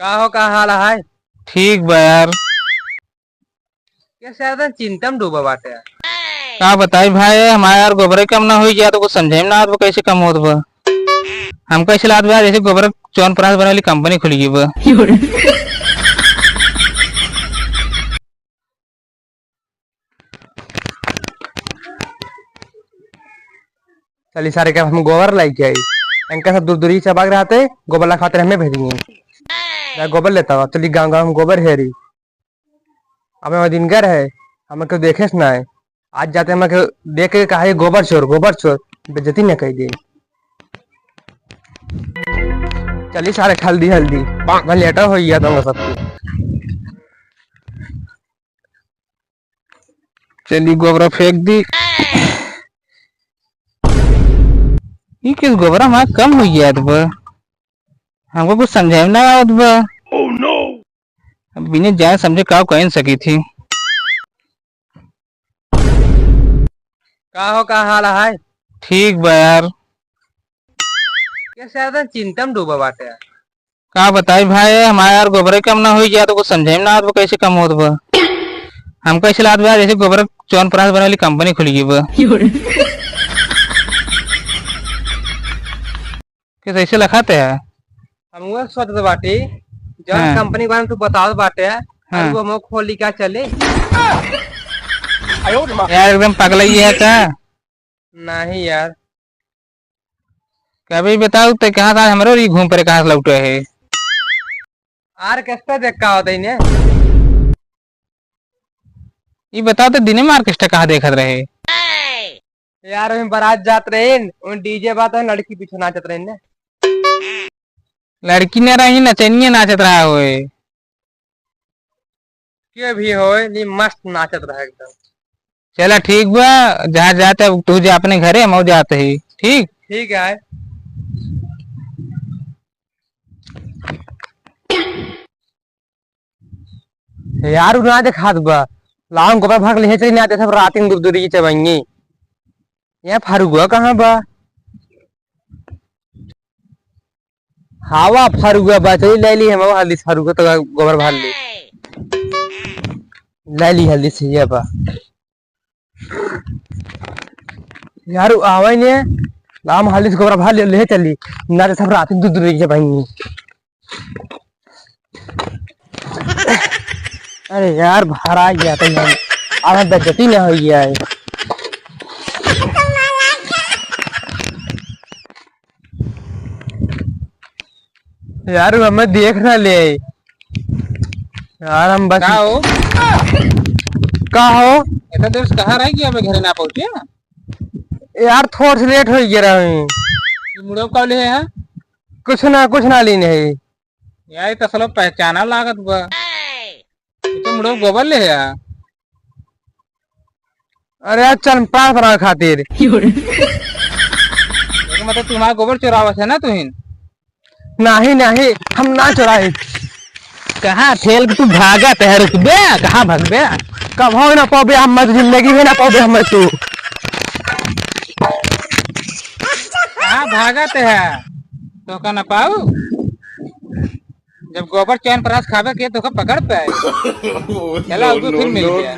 का हाल है। ठीक बा यार। कैसे यार चिंता में डूबा बाटे यार। का बताई भाई हमारे यार गोबर कम ना हुई गया तो कुछ समझे में ना आता कैसे कम होत बा। हम कैसे लात बा जैसे गोबर चौन प्रांत बने वाली कंपनी खुल गई बा। चली सारे का हम गोबर लाई के आई इनका सब दूर दूरी चबाग रहते गोबर ला खाते हमें भेजेंगे। मैं गोबर लेता हूँ चली गाँव गाँव में गोबर है रही। अब हमें दिनगर है हमें क्यों देखे ना है। आज जाते हमें देख के कहा गोबर चोर बेइज्जती न कही दे। चली सारे हल्दी हल्दी मैं लेटा हो गया था सबको। चली गोबरा फेंक दी। ये किस गोबरा हमारा कम हुई गया बा। हमको कुछ समझे में ना आवत बा। अब बिना जान समझे का कह सकी थी। का हाल है। ठीक बा यार। कैसे यार चिंता में डूबा बाटे यार। का बताई भाई हमारे यार गोबर कम ना हुई गया तो कुछ समझे में ना आता कैसे कम होत बा। हम कैसे लात बा जैसे गोबर चौन प्रांत बने वाली कंपनी खुल गई बा। किस ऐसे लखाते है। हम वो सोचते बाटी जब हाँ। कंपनी के बारे में तू बताओ बाटे हाँ। वो हम खोली क्या चले। यार एकदम पगला ही है का। नहीं यार कभी बताओ तो कहाँ था हमारे घूम पर कहाँ से लौटे है। आर्केस्ट्रा देख का होता है ये बताओ तो दिन में ऑर्केस्ट्रा कहाँ देखत रहे। यार हम बारात जात रहे डीजे बात है लड़की पीछे नाचत रहे ने। लड़की ने रही नचनिया नाचत रहा होए। के भी हो नी मस्त नाचत रहा एकदम। चला ठीक बा जहाँ जाते तू जा अपने घरे हम जाते ही ठीक। ठीक है यार उना देखा बा लाऊं गोबर भाग ले चली ना सब रात दूर दूरी चबाएंगे। यहाँ फारूक कहाँ बा हवा फारूक बा चली ले ली हम हल्दी फारूक तो गोबर भाग ले ली हल्दी से बा। यार आवे ने लाम हल्दी से गोबर भाग ले चली ना सब रात दूर दूरी चबाएंगे। अरे यार बाहर आ गया था यार अब बेइज्जती ना हो गया है। यार हमें देख ना ले यार हम बस का हो इतना देर से कहाँ रह गया घर ना पहुंचे यार थोड़ा सा लेट हो गया रहा मुड़ो कब ले है। कुछ ना लीने है यार तो सलो पहचाना लागत बा तो मुड़ो गोबर ले है। अरे यार चल पास बना खातिर मतलब तुम्हारा गोबर चुरावत है ना तुहिन। नहीं हम ना चुराए। कहाँ ठेल के तू भागा तह रुक बे कहाँ भाग बे। कब हो ना पाओ हम जिंदगी में ना पाओ हम तू कहाँ भागा है तो का ना पाऊ जब गोबर चैन प्रास खावे के तो का पकड़ पे चला फिर मिल गया।